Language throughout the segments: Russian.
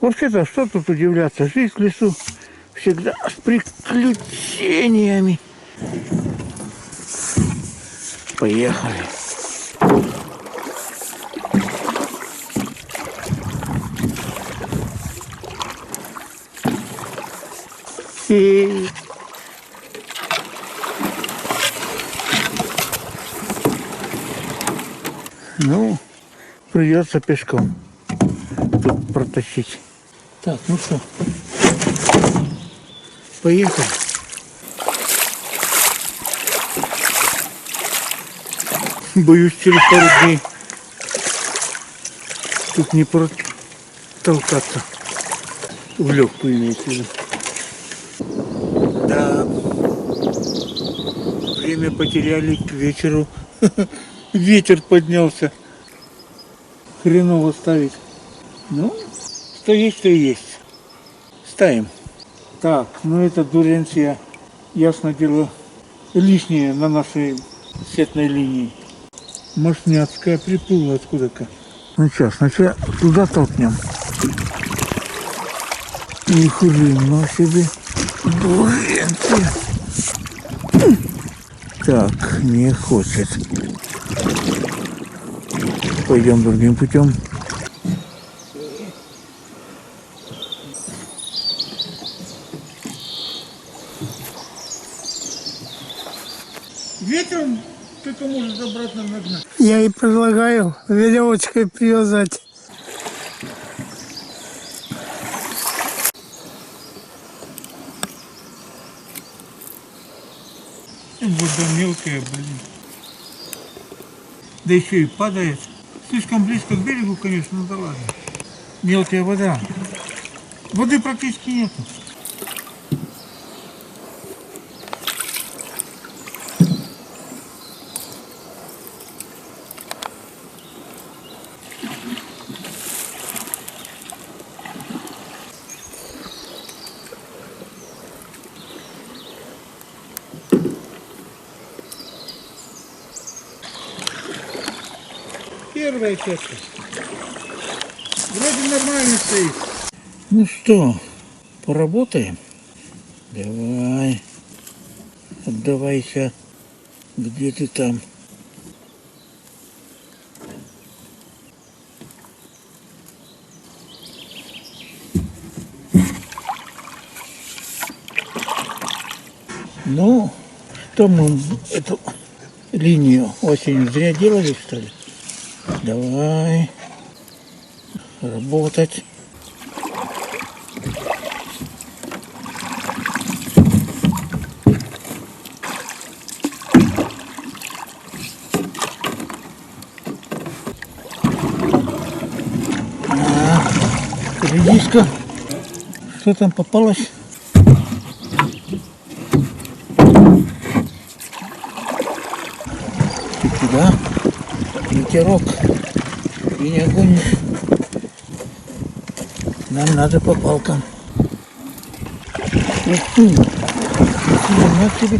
Вообще-то, что тут удивляться? Жизнь в лесу всегда с приключениями. Поехали. И... Ну, придется пешком тут протащить. Так, ну что, поехали. Боюсь, через пару дней тут не протолкаться. В легкую имеется в виду. Да, время потеряли к вечеру. Ветер поднялся. Хреново ставить. Ну, что есть, то и есть. Ставим. Так, ну это дуренция, ясно дело, лишнее на нашей сетной линии. Мощняцкая приплыла откуда-то. Ну сейчас, сначала туда толкнем. Ни хрена себе. Дуренция. Так, не хочет. Пойдем другим путем. Ветром только может обратно нагнать. Я и предлагаю веревочкой привязать. Вода мелкая, блин. Да еще и падает. Слишком близко к берегу, конечно, ну да ладно. Мелкая вода. Воды практически нету. Первая часть. Вроде нормально стоит. Ну что, поработаем? Давай. Отдавайся. Где ты там? Ну, что мы эту линию осенью зря делали, что ли? Давай работать. Редиска. Что там попалось? И туда. Ветерок и не огонь. Нам надо по палкам. Ух ты! На тебе.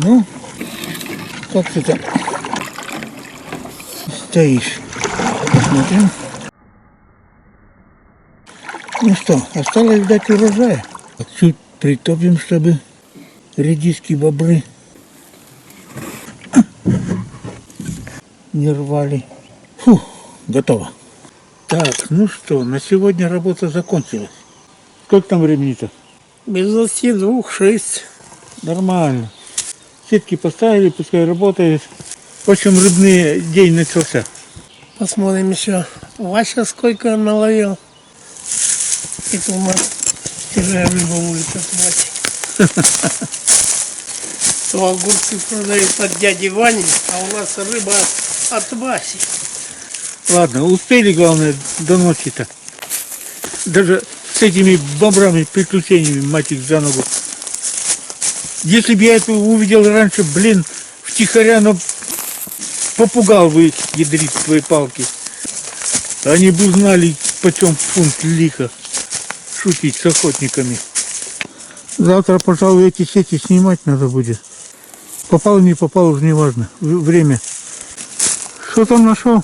Ну, как ты там стоишь? Посмотрим. Ну что, осталось ждать урожая. Чуть притопим, чтобы редиски, бобры не рвали. Фух, готово. Так, ну что, на сегодня работа закончилась. Сколько там времени-то? Без 22-6. Нормально. Сетки поставили, пускай работает. В общем, рыбный день начался. Посмотрим еще. Вася сколько наловил. И то у нас тяжелая рыба будет от Васи. То огурцы продают от дяди Вани, а у нас рыба от Васи. Ладно, успели, главное, до ночи-то. Даже с этими бобрами, приключениями, мать их за ногу. Если бы я это увидел раньше, блин, втихаря, но попугал бы их, ядрить свои палки. Они бы знали, почем фунт лиха. Шутить с охотниками. Завтра, пожалуй, эти сети снимать надо будет. Попал, не попал, уже не важно. Время. Что там нашел?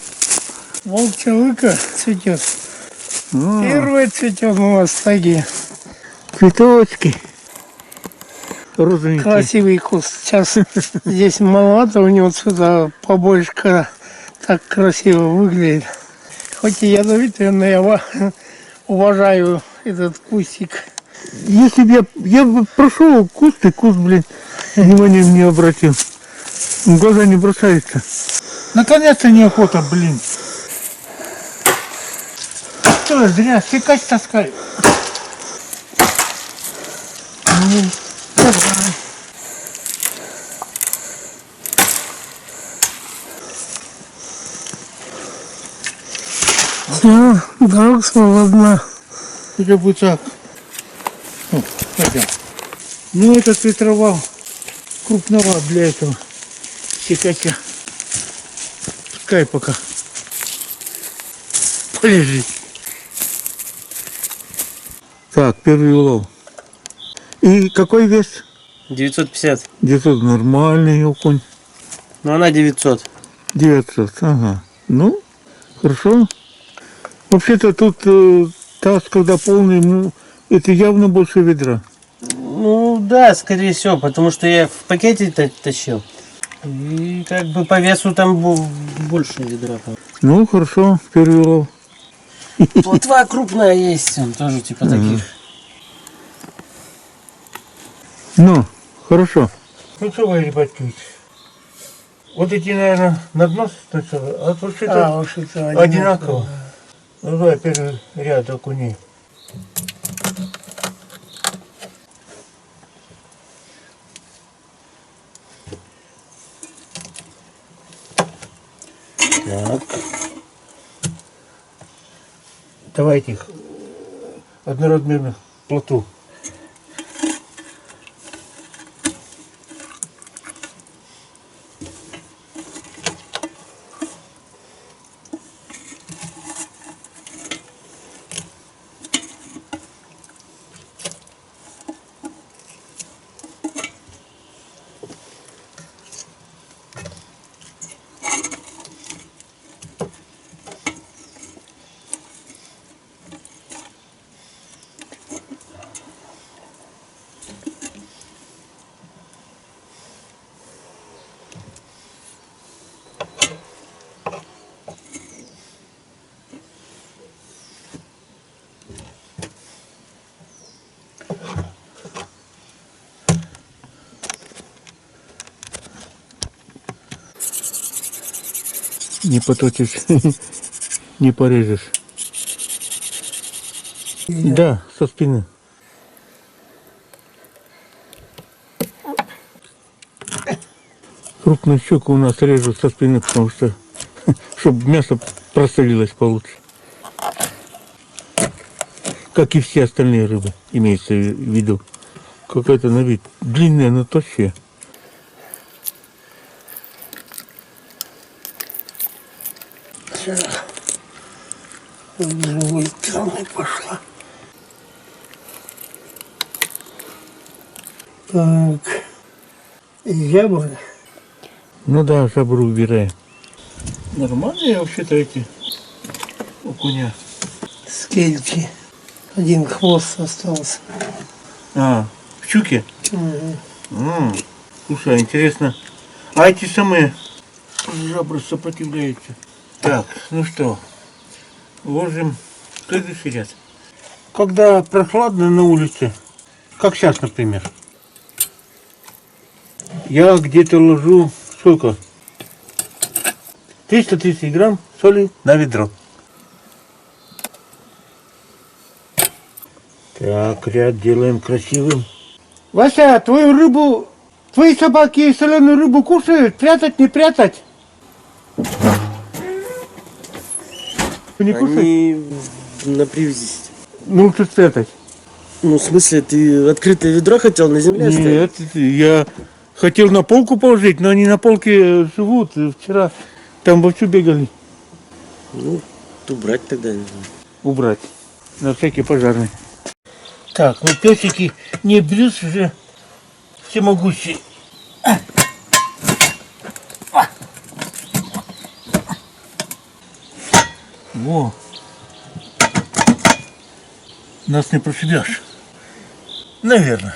Волчья лыка цветет. А, Первый цветет у нас в тайге. цветочки. Розовенькие. Красивый куст. Сейчас здесь маловато у него цвета побольше, когда так красиво выглядит. Хоть и ядовитый, но я уважаю этот кустик. Если бы я бы прошел куст, и куст, блин, внимания не обратил. В глаза не бросается. Наконец-то неохота, блин. Что, зря секать таскай. Ну, давай. Все, дорога свободна. Хотя бы так. О, пойдем. Ну, этот ветровал крупноват для этого секача. Пускай пока полежит. Так, первый улов. И какой вес? 950. 900, нормальный окунь. Но она 900. 900, ага. Ну, хорошо. Вообще-то тут таз, когда полный, ну, это явно больше ведра. Ну да, скорее всего, потому что я в пакете тащил. И как бы по весу там больше ведра. Ну, хорошо, первый улов. Плотва крупная есть, он тоже типа таких. Ну, хорошо. Ну что вы, ребятки, вот эти, наверное, на дно сначала, а вот что-то уж это одинаково. Ну давай, первый ряд окуней. Так. Давайте их одноразмерных плоту. Не поточишь, не порежешь. Да, со спины. Крупную щуку у нас режут со спины, потому что, чтобы мясо просолилось получше. Как и все остальные рыбы, имеется в виду. Какая-то на вид длинная, но тощая. С другой стороны пошла. Так. Зябры. Ну да, жабру убираем. Нормальные вообще-то эти окуня. Скельки. Один хвост остался. А, щуки? Слушай, интересно. А эти самые жабры сопротивляются. Так, ну что, ложим следующий ряд. Когда прохладно на улице, как сейчас, например, я где-то ложу сколько? 330 грамм соли на ведро. Так, ряд делаем красивым. Вася, твою рыбу, твои собаки соленую рыбу кушают? Прятать, не прятать? Не кушают? Они на привязи. Ну, что спрятать? Ну, в смысле, ты открытое ведро хотел на земле оставить? Нет, я хотел на полку положить, но они на полке живут. Вчера там вовсю бегали. Ну, убрать тогда, не знаю. Убрать. На всякий пожарный. Так, ну песики не блюз уже всемогущий. Во. Нас не прошибешь. Наверное.